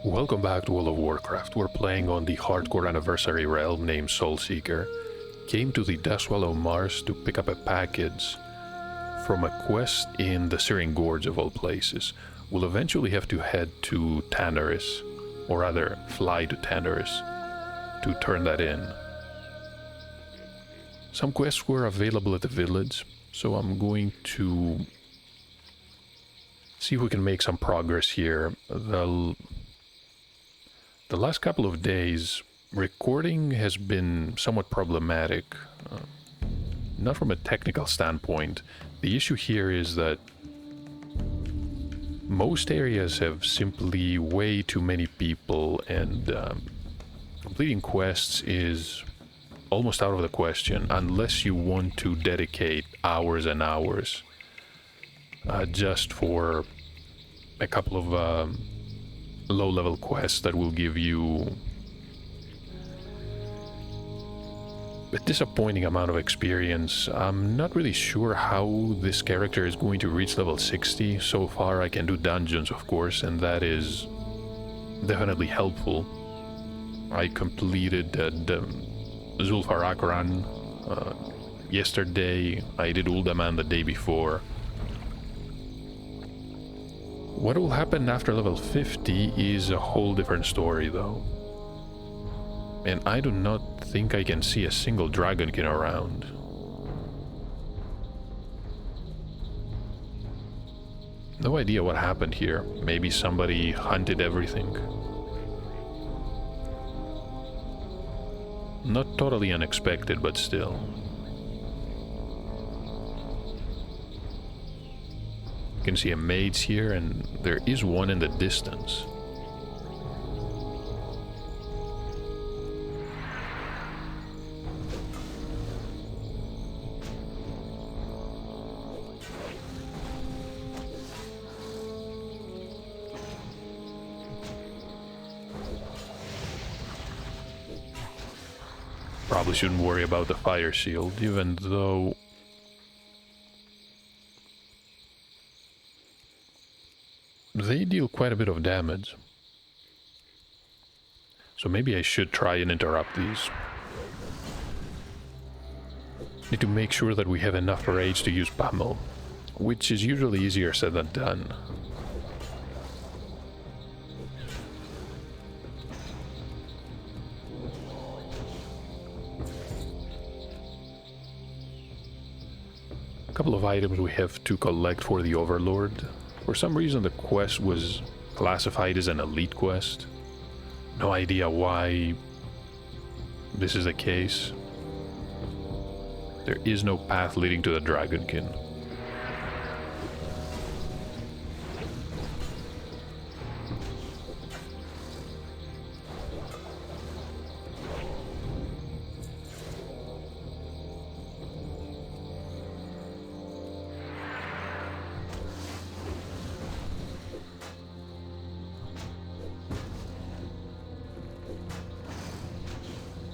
Welcome back to World of Warcraft. We're playing on the hardcore anniversary realm named Soulseeker. Came to the Deathswallow Mars to pick up a package from a quest in the Syrian Gorge of all places. We'll eventually have to head to Tanarus, or rather fly to Tanarus, to turn that in. Some quests were available at the village, so I'm going to see if we can make some progress here. The last couple of days, recording has been somewhat problematic. Not from a technical standpoint. The issue here is that most areas have simply way too many people, and completing quests is almost out of the question unless you want to dedicate hours and hours just for a couple of low-level quests that will give you a disappointing amount of experience. I'm not really sure how this character is going to reach level 60. So far I can do dungeons, of course, and that is definitely helpful. I completed Zul'Farrak run yesterday. I did Uldaman the day before. What will happen after level 50 is a whole different story, though. And I do not think I can see a single dragonkin around. No idea what happened here. Maybe somebody hunted everything. Not totally unexpected, but still. You can see a mage here, and there is one in the distance. Probably shouldn't worry about the fire shield, even though they deal quite a bit of damage. So maybe I should try and interrupt these. Need to make sure that we have enough rage to use pummel, which is usually easier said than done. A couple of items we have to collect for the Overlord. For some reason the quest was classified as an elite quest. No idea why this is the case. There is no path leading to the Dragonkin.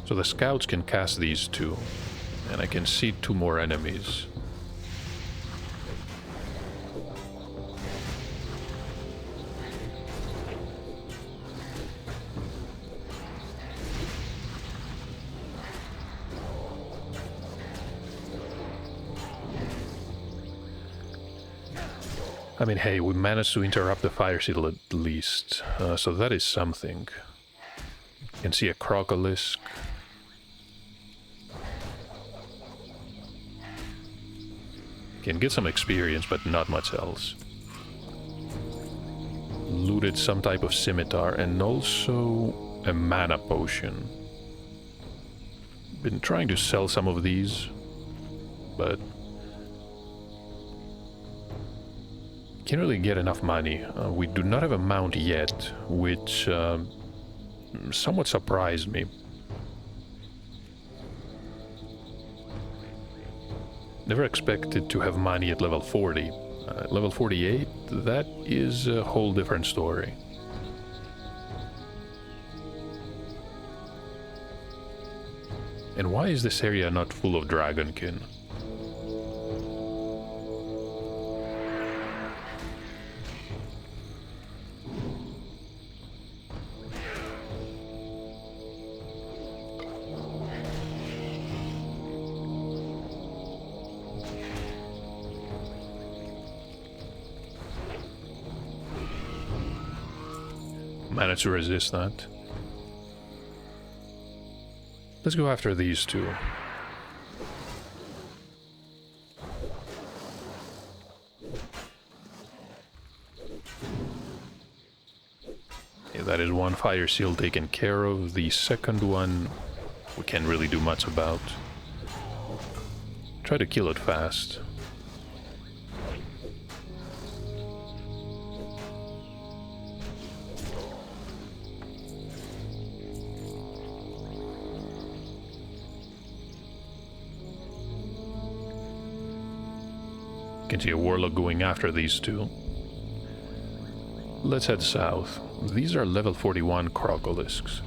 So the scouts can cast these two, and I can see two more enemies. I mean, hey, we managed to interrupt the fire shield at least, so that is something. You can see a crocolisk. Can get some experience, but not much else. Looted some type of scimitar and also a mana potion. Been trying to sell some of these, but can't really get enough money. We do not have a mount yet, which somewhat surprised me. Never expected to have money at level 40. At level 48, that is a whole different story. And why is this area not full of dragonkin? managed to resist that. Let's go after these two. Okay, that is one fire seal taken care of. The second one we can't really do much about. Try to kill it fast. You can see a warlock going after these two. Let's head south. These are level 41 crocolisks.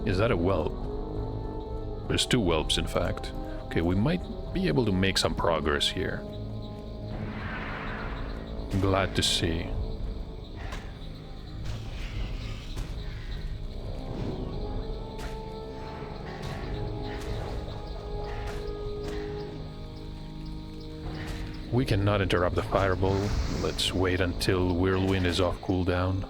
Is that a whelp? There's two whelps, in fact. Okay, we might be able to make some progress here. Glad to see. We cannot interrupt the fireball. Let's wait until Whirlwind is off cooldown.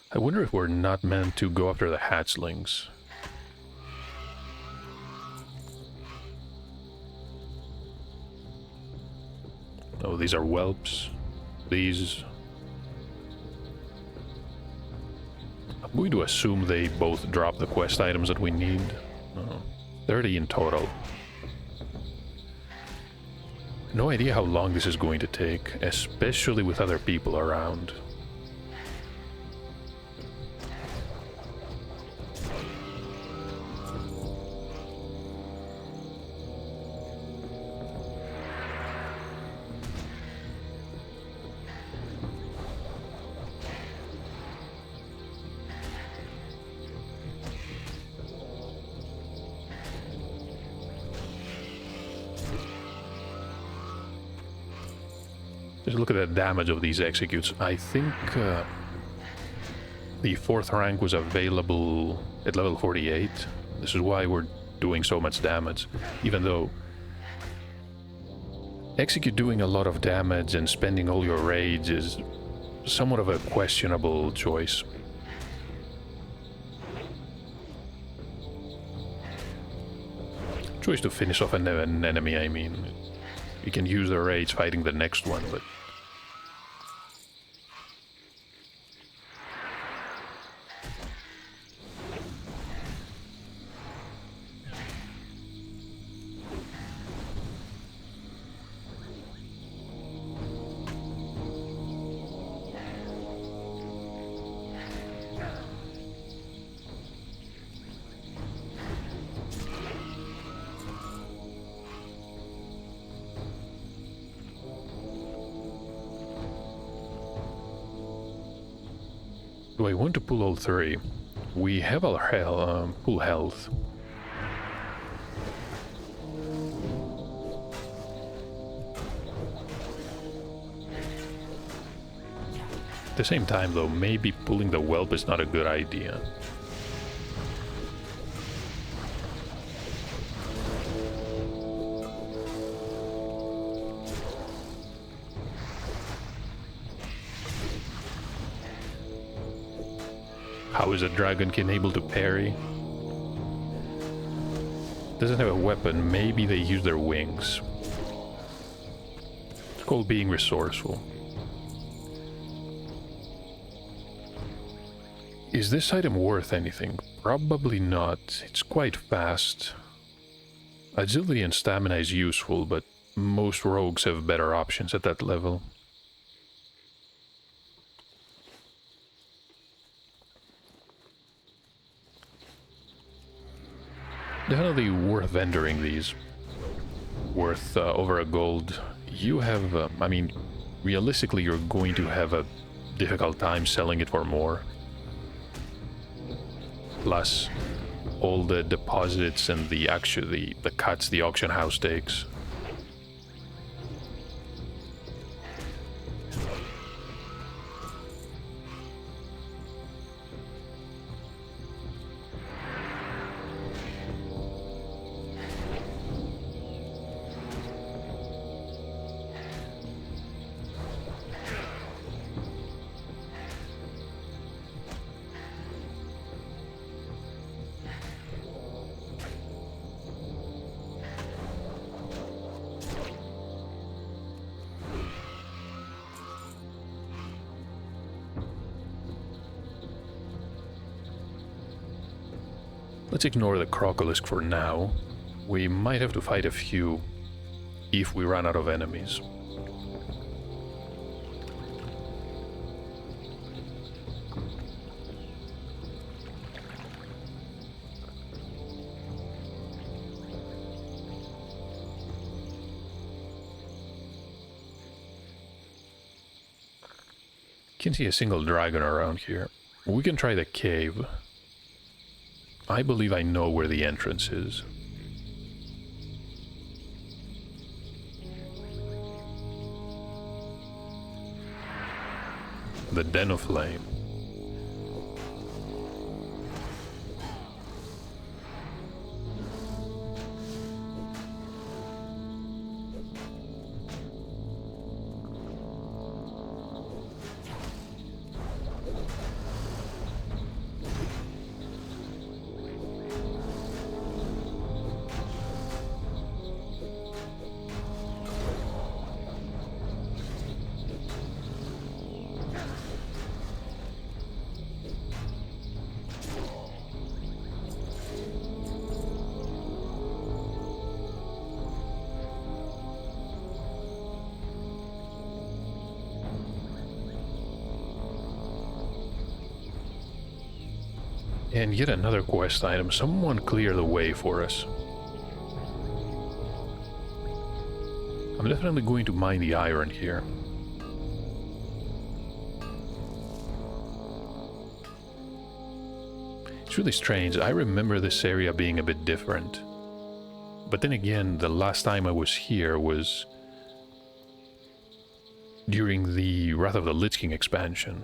I wonder if we're not meant to go after the hatchlings. Oh, these are whelps. These... I'm going to assume they both drop the quest items that we need. Oh, 30 in total. No idea how long this is going to take, especially with other people around. Just look at the damage of these executes. I think the 4th rank was available at level 48. This is why we're doing so much damage. Even though execute doing a lot of damage and spending all your rage is somewhat of a questionable choice. Choice to finish off an enemy, I mean. You can use the rage fighting the next one, but... Do I want to pull all three? We have our full health. At the same time though, maybe pulling the whelp is not a good idea. How is a dragonkin able to parry? Doesn't have a weapon, maybe they use their wings. It's called being resourceful. Is this item worth anything? Probably not. It's quite fast. Agility and stamina is useful, but most rogues have better options at that level. Definitely worth vendoring these. Worth over a gold. You have, I mean, realistically you're going to have a difficult time selling it for more. Plus, all the deposits and the cuts the auction house takes. Let's ignore the Crocolisk for now. We might have to fight a few if we run out of enemies. Can't see a single dragon around here. We can try the cave. I believe I know where the entrance is. The Den of Flame. And yet another quest item. Someone clear the way for us. I'm definitely going to mine the iron here. It's really strange. I remember this area being a bit different. But then again, the last time I was here was during the Wrath of the Lich King expansion.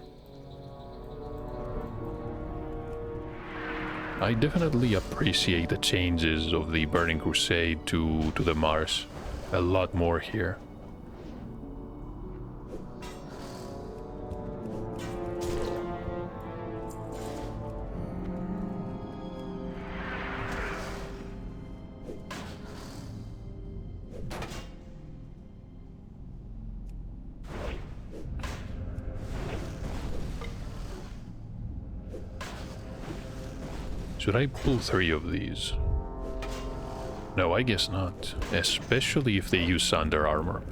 I definitely appreciate the changes of the Burning Crusade to the Mars. A lot more here. Should I pull 3 of these? No, I guess not. Especially if they use Sunder armor.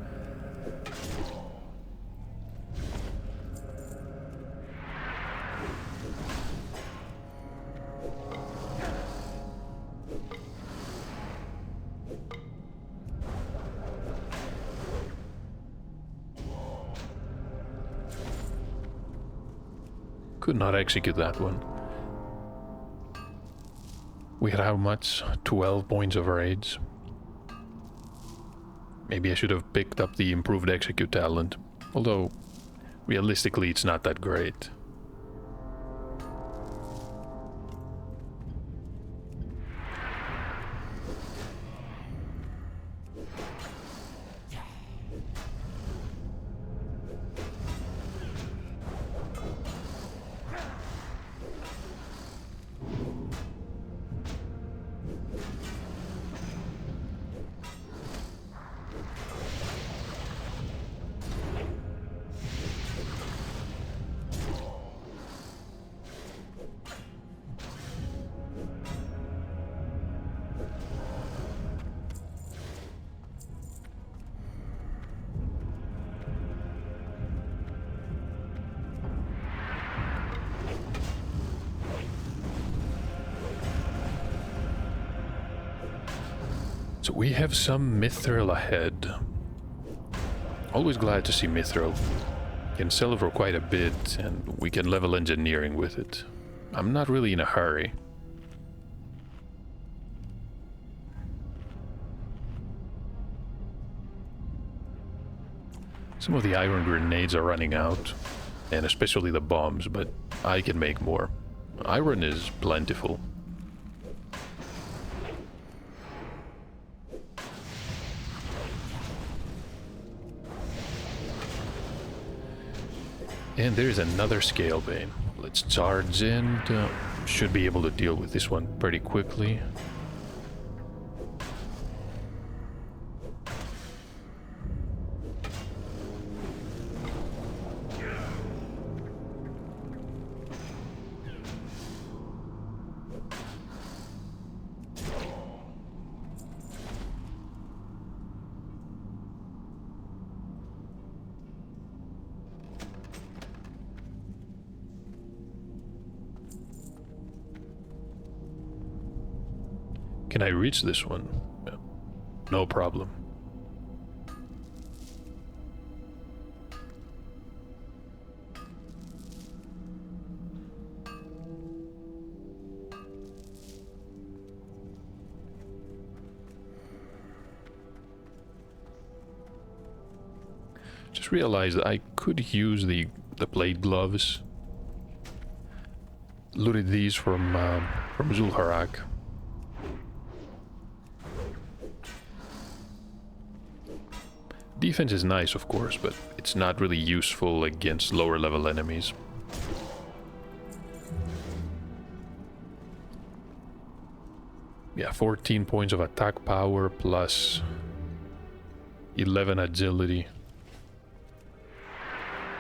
Could not execute that one. We had how much? 12 points of raids. Maybe I should have picked up the improved execute talent. Although, realistically, it's not that great. So we have some mithril ahead. Always glad to see mithril. Can sell for quite a bit, and we can level engineering with it. I'm not really in a hurry. Some of the iron grenades are running out, and especially the bombs, but I can make more. Iron is plentiful. And there's another Scalebane. Let's charge in. Should be able to deal with this one pretty quickly. Can I reach this one? No problem. Just realized I could use the blade gloves. Looted these from Zul'Harak. Defense is nice, of course, but it's not really useful against lower level enemies. Yeah, 14 points of attack power plus 11 agility.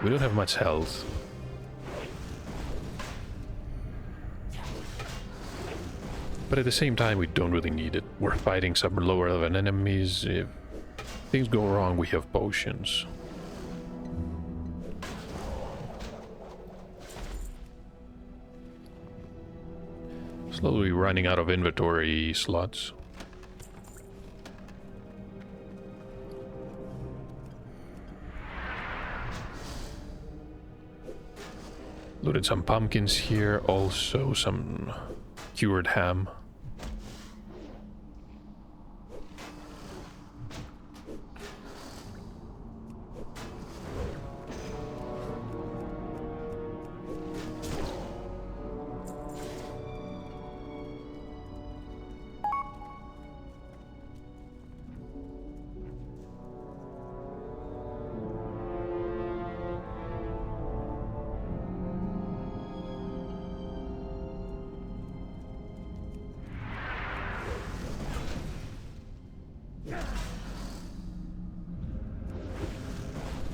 We don't have much health. But at the same time, we don't really need it. We're fighting some lower level enemies. If things go wrong, we have potions. Slowly running out of inventory slots. Looted some pumpkins here, also some cured ham.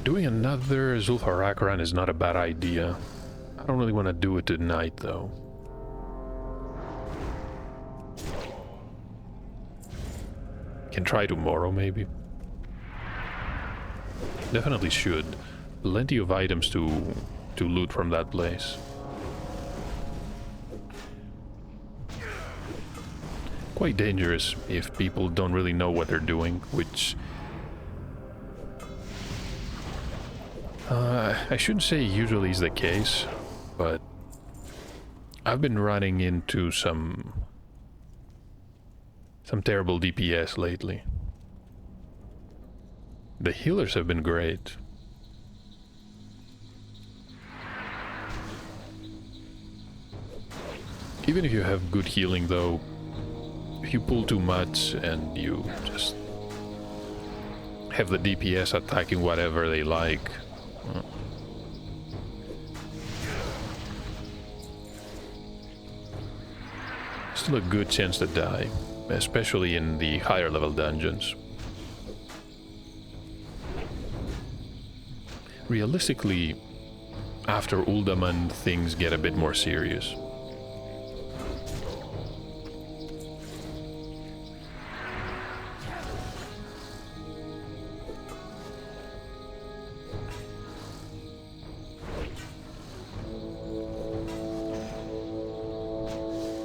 Doing another Zul'Harak run is not a bad idea. I don't really want to do it tonight, though. Can try tomorrow, maybe. Definitely should. Plenty of items to loot from that place. Quite dangerous if people don't really know what they're doing, which... I shouldn't say usually is the case, but I've been running into some terrible DPS lately. The healers have been great. Even if you have good healing, though, if you pull too much and you just have the DPS attacking whatever they like, still a good chance to die, especially in the higher level dungeons. Realistically, after Uldaman, things get a bit more serious.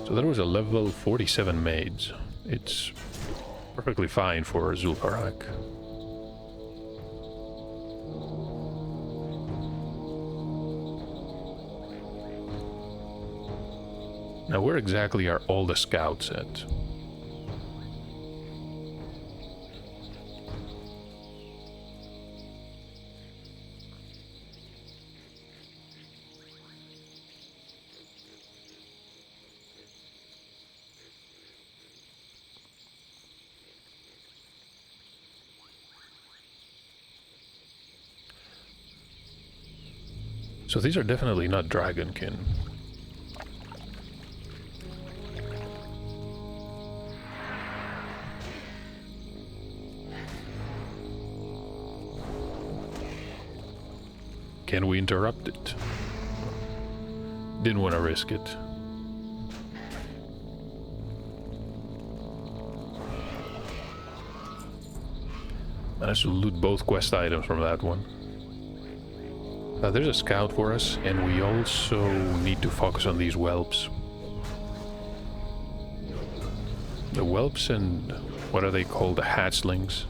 So there was a level 47 mage. It's perfectly fine for Zul'Farrak. Now, where exactly are all the scouts at? So these are definitely not Dragonkin. Can we interrupt it? Didn't want to risk it. Managed to loot both quest items from that one. There's a scout for us, and we also need to focus on these whelps. The whelps and what are they called? The hatchlings.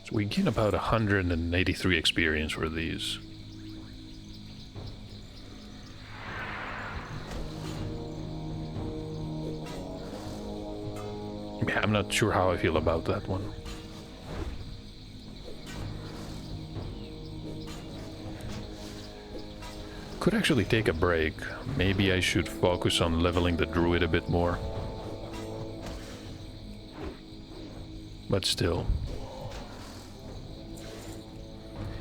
So we gain about 183 experience for these. Yeah, I'm not sure how I feel about that one. Could actually take a break. Maybe I should focus on leveling the druid a bit more. But still.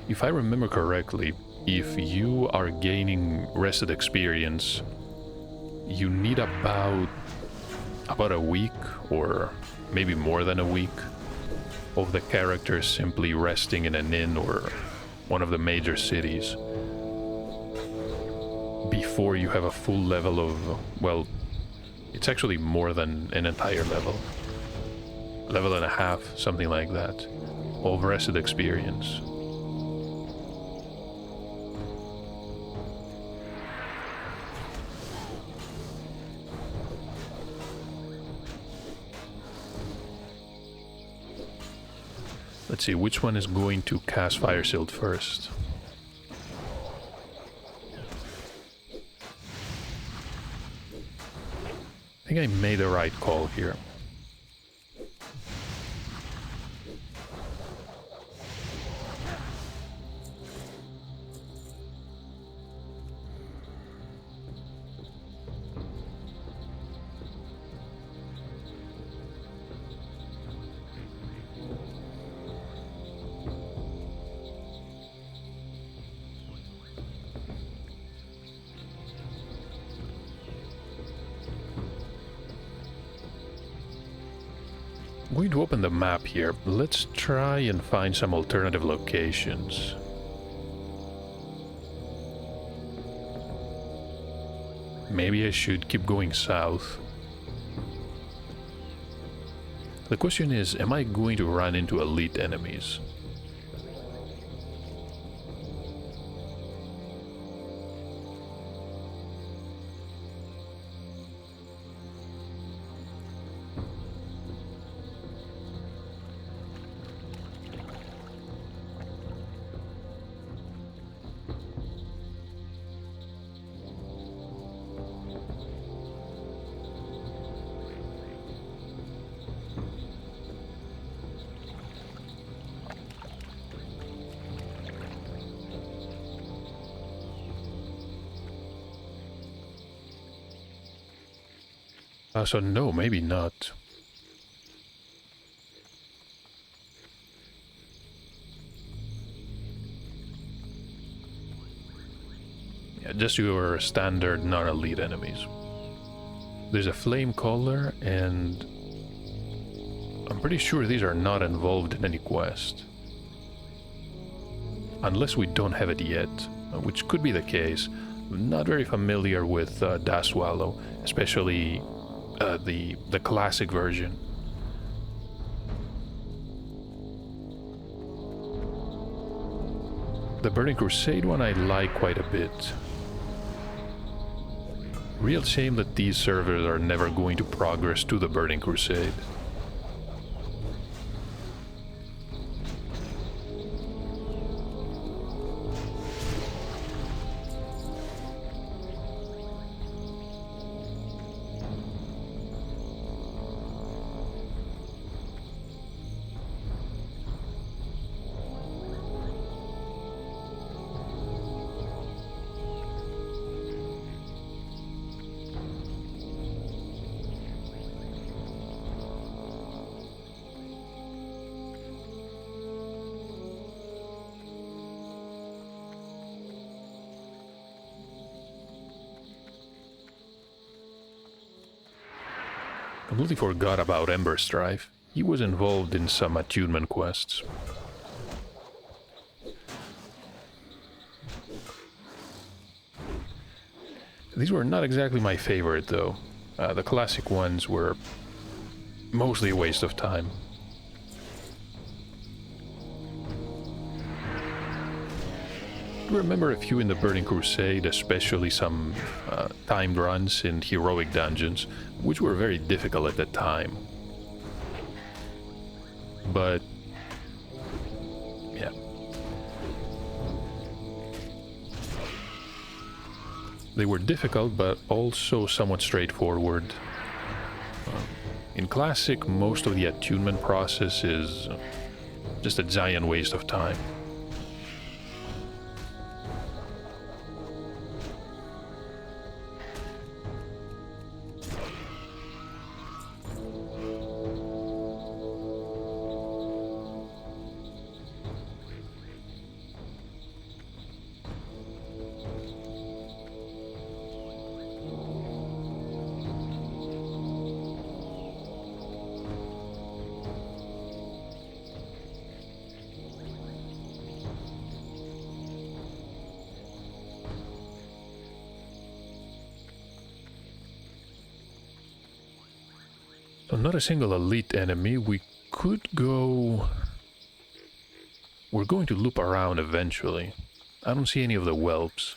If I remember correctly, if you are gaining rested experience, you need about a week, or maybe more than a week, of the characters simply resting in an inn or one of the major cities before you have a full level of, well, it's actually more than an entire level. Level and a half, something like that, of rested experience. Let's see, which one is going to cast Fire Shield first? I think I made the right call here. I'm going to open the map here. Let's try and find some alternative locations. Maybe I should keep going south. The question is, am I going to run into elite enemies? So no, maybe not. Yeah, just your standard non-elite enemies. There's a flame caller, and I'm pretty sure these are not involved in any quest. Unless we don't have it yet, which could be the case. I'm not very familiar with Das Swallow, especially the classic version. The Burning Crusade one I like quite a bit. Real shame that these servers are never going to progress to the Burning Crusade. Completely forgot about Ember Strife. He was involved in some attunement quests. These were not exactly my favorite, though. The classic ones were mostly a waste of time. I remember a few in the Burning Crusade, especially some timed runs in heroic dungeons, which were very difficult at the time. But yeah. They were difficult, but also somewhat straightforward. In Classic, most of the attunement process is just a giant waste of time. So not a single elite enemy. We could go... We're going to loop around eventually. I don't see any of the whelps.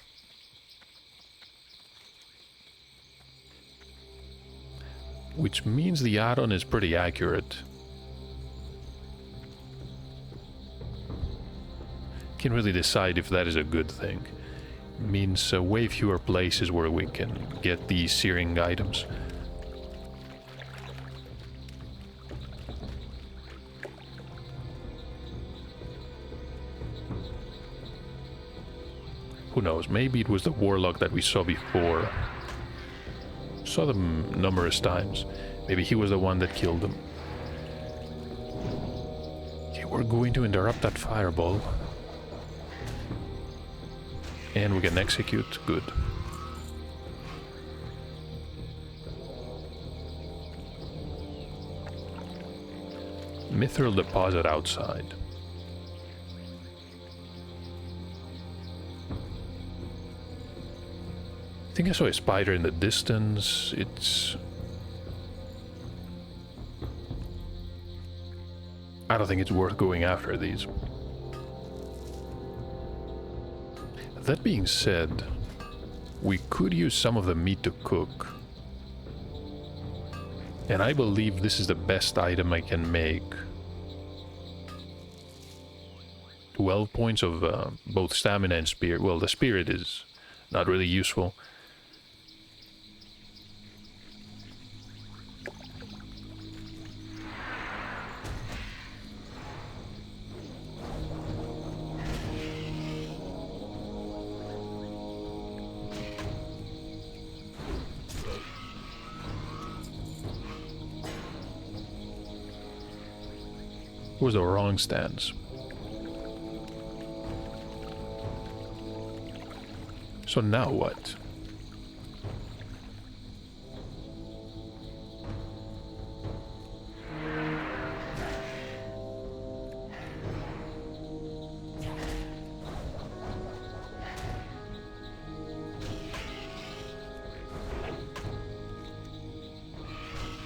Which means the add-on is pretty accurate. Can't really decide if that is a good thing. It means way fewer places where we can get these searing items. Who knows, maybe it was the warlock that we saw before. Saw them numerous times. Maybe he was the one that killed them. Okay, we're going to interrupt that fireball. And we can execute. Good. Mithril deposit outside. I think I saw a spider in the distance. I don't think it's worth going after these. That being said, we could use some of the meat to cook. And I believe this is the best item I can make. 12 points of both stamina and spirit. Well, the spirit is not really useful. was the wrong stance. So now what?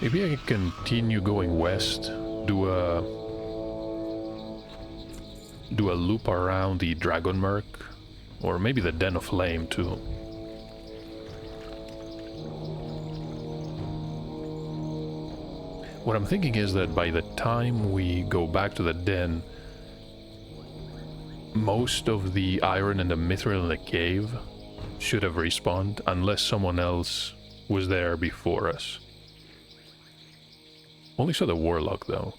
Maybe I can continue going west, do a loop around the Dragon Merc, or maybe the Den of Flame too. What I'm thinking is that by the time we go back to the Den, most of the iron and the mithril in the cave should have respawned, unless someone else was there before us. Only saw the Warlock, though.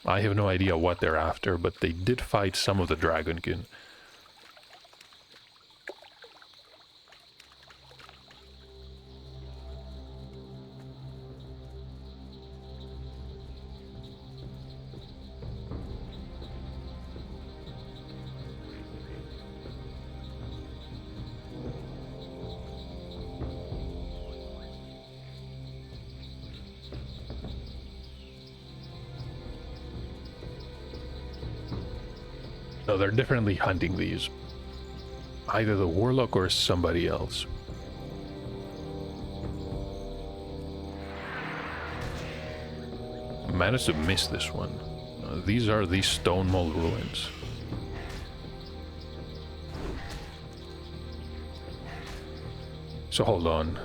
I have no idea what they're after, but they did fight some of the Dragonkin. No, they're definitely hunting these. Either the Warlock or somebody else. Managed to miss this one. These are the Stone Mold Ruins. So hold on.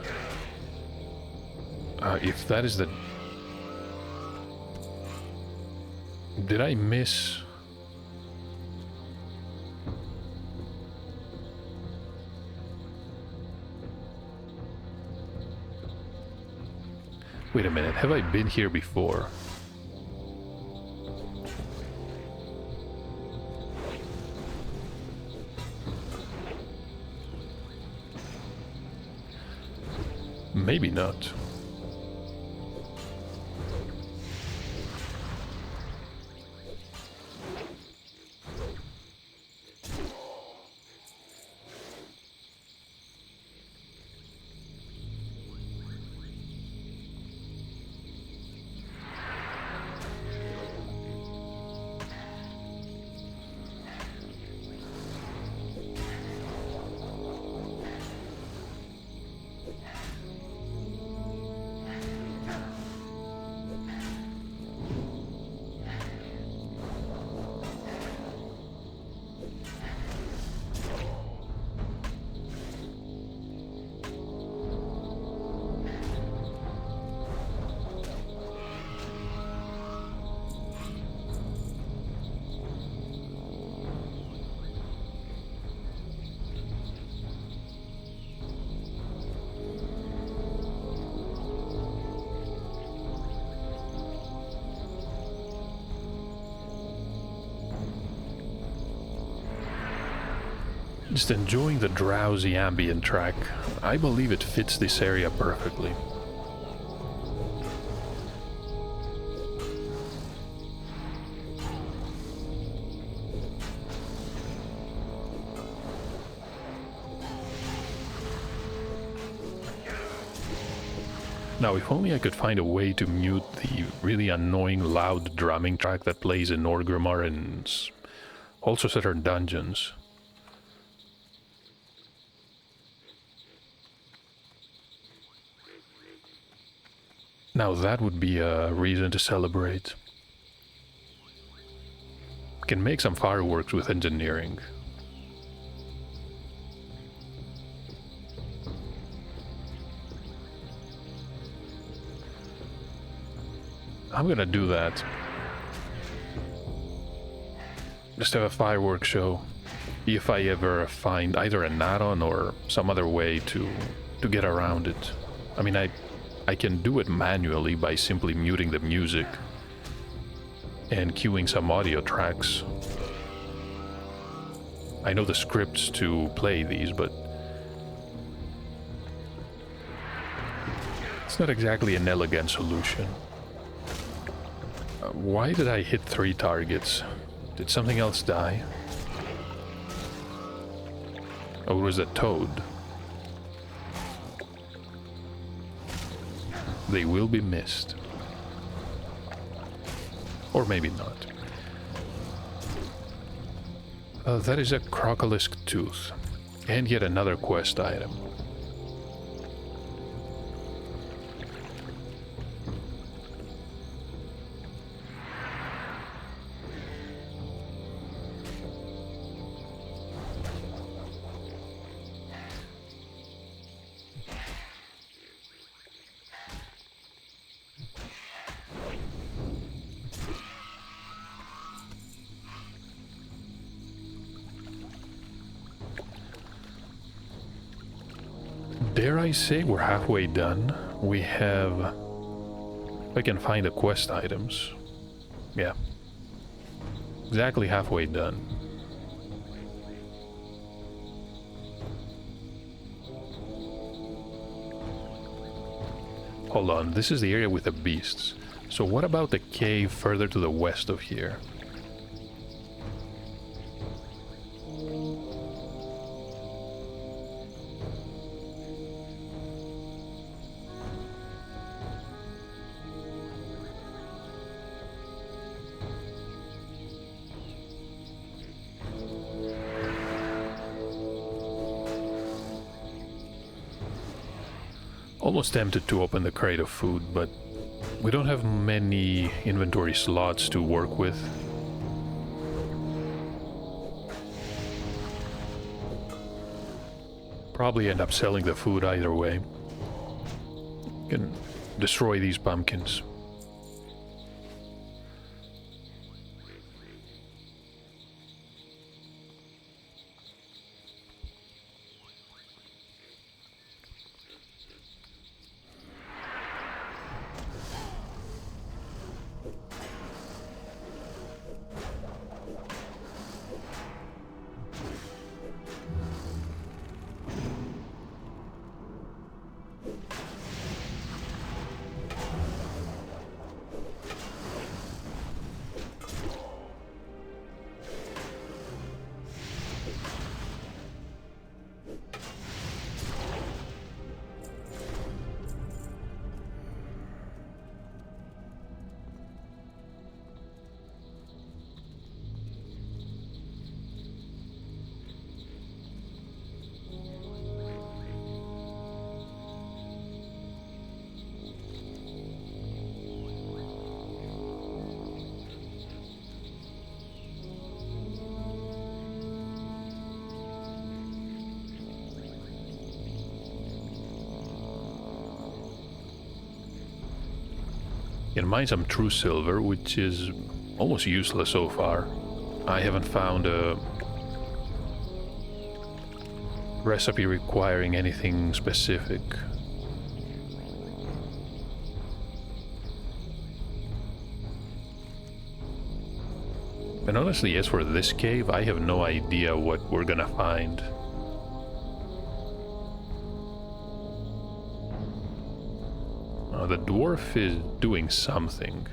If that is the... Did I miss... Wait a minute, have I been here before? Maybe not. Just enjoying the drowsy ambient track. I believe it fits this area perfectly. Now, if only I could find a way to mute the really annoying loud drumming track that plays in Orgrimmar and also certain dungeons. Now that would be a reason to celebrate. Can make some fireworks with engineering. I'm gonna do that. Just have a fireworks show. If I ever find either an add-on or some other way to get around it. I mean, I can do it manually by simply muting the music and queuing some audio tracks. I know the scripts to play these, but it's not exactly an elegant solution. Why did I hit 3 targets? Did something else die? Oh, it was a toad. They will be missed. Or maybe not. That is a crocolisk tooth. And yet another quest item. Dare I say we're halfway done? We have... I can find the quest items. Yeah. Exactly halfway done. Hold on, this is the area with the beasts. So what about the cave further to the west of here? Almost tempted to open the crate of food, but we don't have many inventory slots to work with. Probably end up selling the food either way. Can destroy these pumpkins. Can mine some true silver, which is almost useless so far. I haven't found a recipe requiring anything specific. And honestly, as for this cave, I have no idea what we're gonna find. The dwarf is doing something.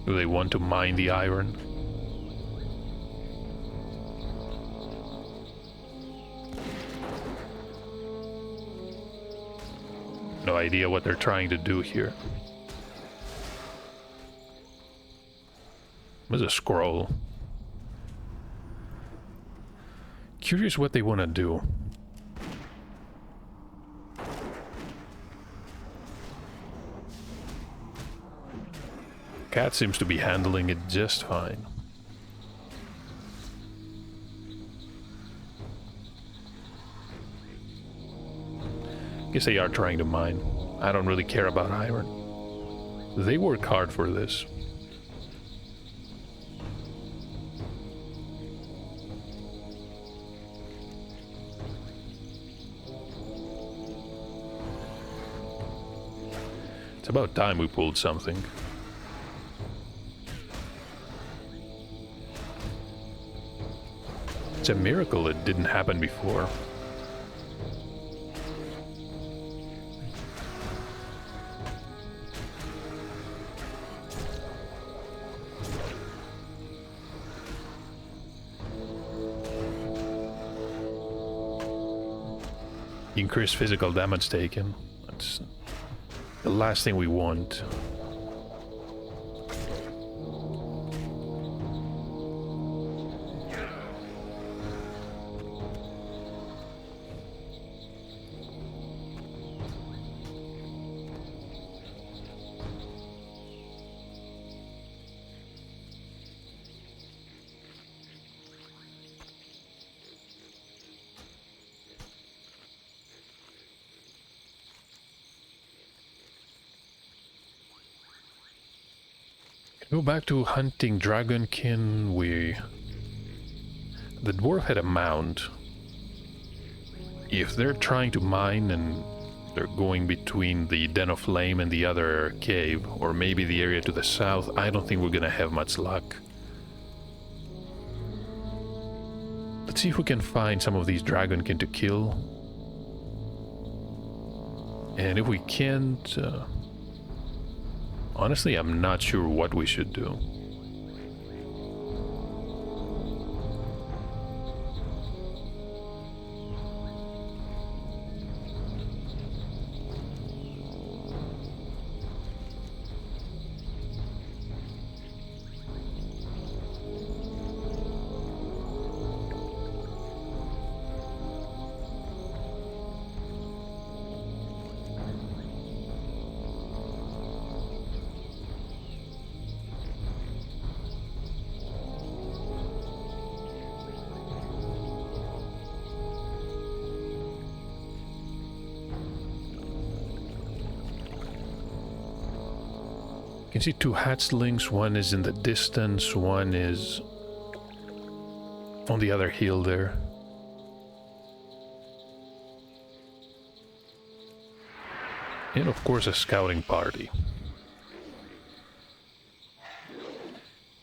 Do they want to mine the iron? No idea what they're trying to do here. There's a scroll. Curious what they want to do. Cat seems to be handling it just fine. Guess they are trying to mine. I don't really care about iron. They work hard for this. It's about time we pulled something. It's a miracle it didn't happen before. increased physical damage taken. That's the last thing we want. Go back to hunting dragonkin. The dwarf had a mound. If they're trying to mine and they're going between the Den of Flame and the other cave, or maybe the area to the south, I don't think we're gonna have much luck. Let's see if we can find some of these dragonkin to kill. And if we can't... honestly, I'm not sure what we should do. You can see two hatchlings, one is in the distance, one is on the other hill there. And of course a scouting party.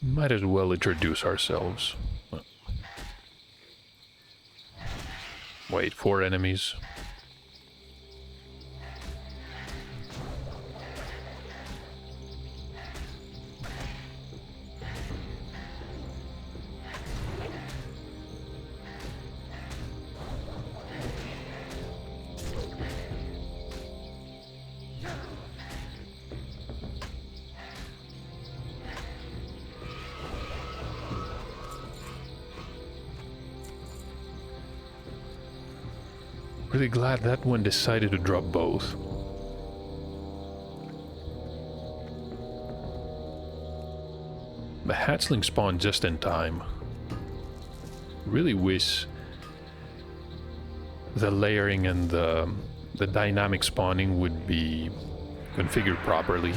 Might as well introduce ourselves. Wait, 4 enemies. Really glad that one decided to drop both. The hatchling spawned just in time. Really wish the layering and the dynamic spawning would be configured properly.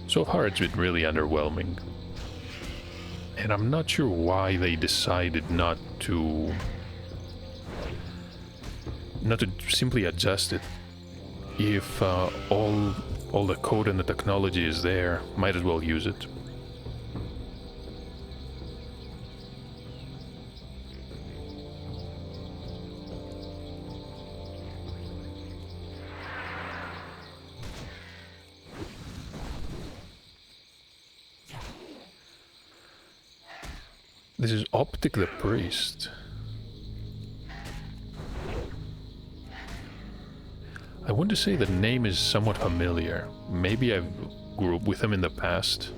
So far it's been really underwhelming. And I'm not sure why they decided not to simply adjust it. If all the code and the technology is there, might as well use it. This is Optic the Priest. I want to say the name is somewhat familiar. Maybe I've grew up with him in the past.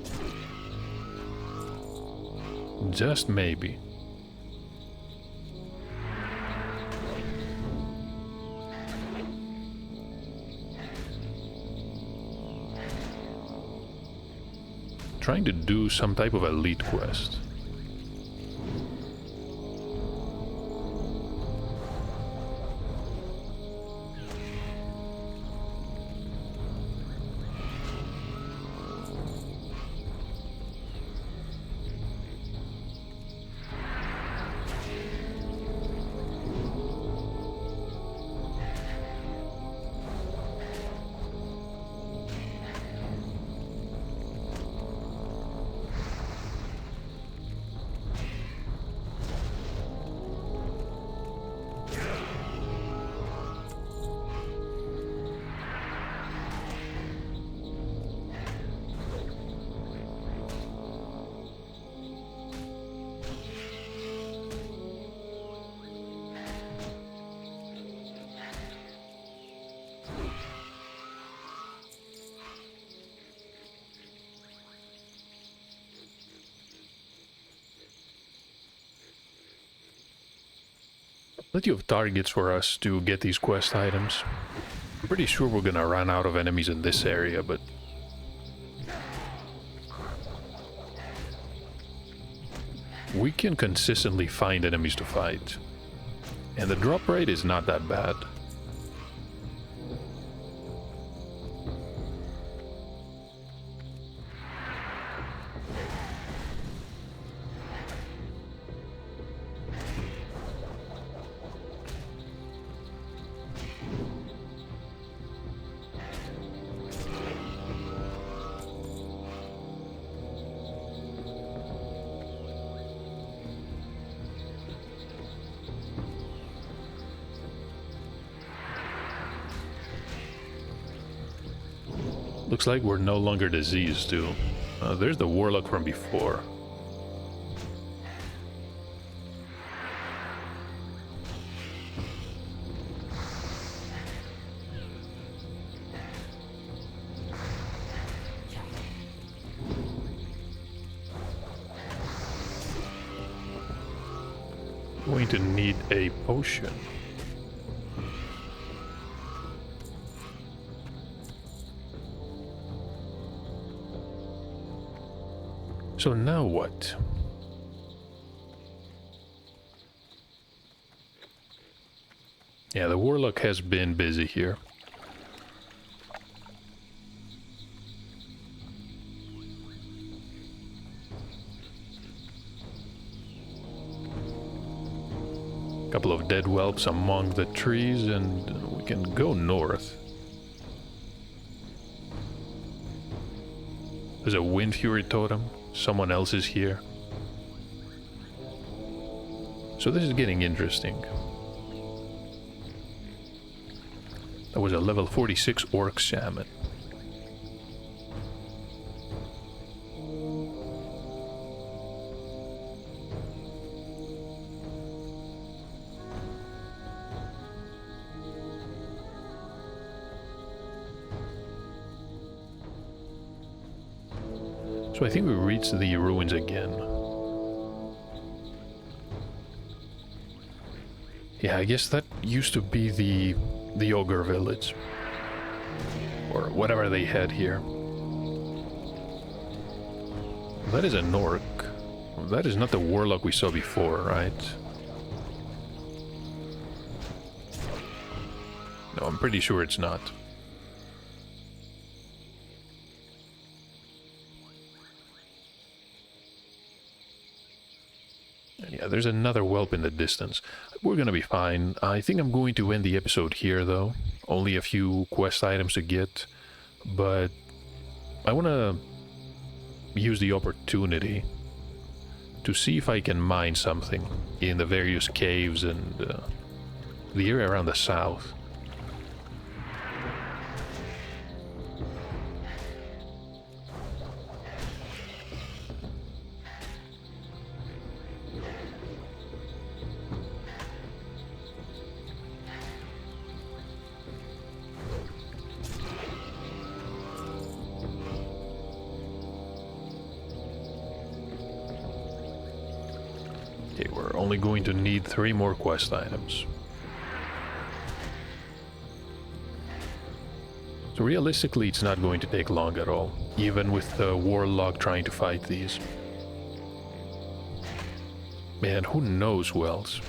Just maybe. Trying to do some type of elite quest. Plenty of targets for us to get these quest items. I'm pretty sure we're gonna run out of enemies in this area, but... we can consistently find enemies to fight. And the drop rate is not that bad. Looks like we're no longer diseased, too. There's the warlock from before. Going to need a potion. So now what? Yeah, the warlock has been busy here. Couple of dead whelps among the trees, and we can go north. There's a wind fury totem. Someone else is here. So this is getting interesting. That was a level 46 orc shaman. So I think we reached the ruins again. Yeah, I guess that used to be the ogre village. Or whatever they had here. That is an orc. That is not the warlock we saw before, right? No, I'm pretty sure it's not. Yeah, there's another whelp in the distance. We're gonna be fine. I think I'm going to end the episode here, though. Only a few quest items to get. But I want to use the opportunity to see if I can mine something in the various caves and the area around the south. Okay, we're only going to need 3 more quest items. So realistically, it's not going to take long at all, even with the warlock trying to fight these. Man, who knows who else?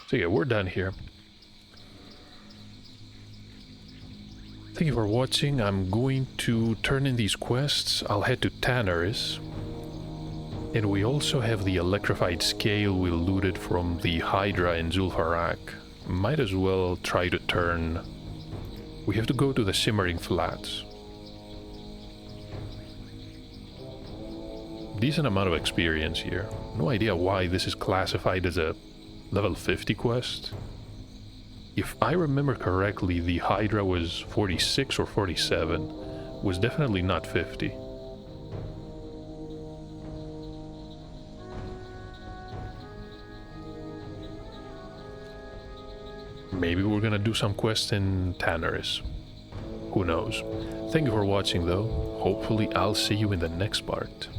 So yeah, we're done here. Thank you for watching. I'm going to turn in these quests. I'll head to Tanner's. And we also have the electrified scale we looted from the Hydra in Zul'Farrak. Might as well try to turn... We have to go to the Simmering Flats. decent amount of experience here. No idea why this is classified as a level 50 quest. If I remember correctly, the Hydra was 46 or 47. Was definitely not 50. Maybe we're gonna do some quests in Tannerus. Who knows? Thank you for watching though. Hopefully I'll see you in the next part.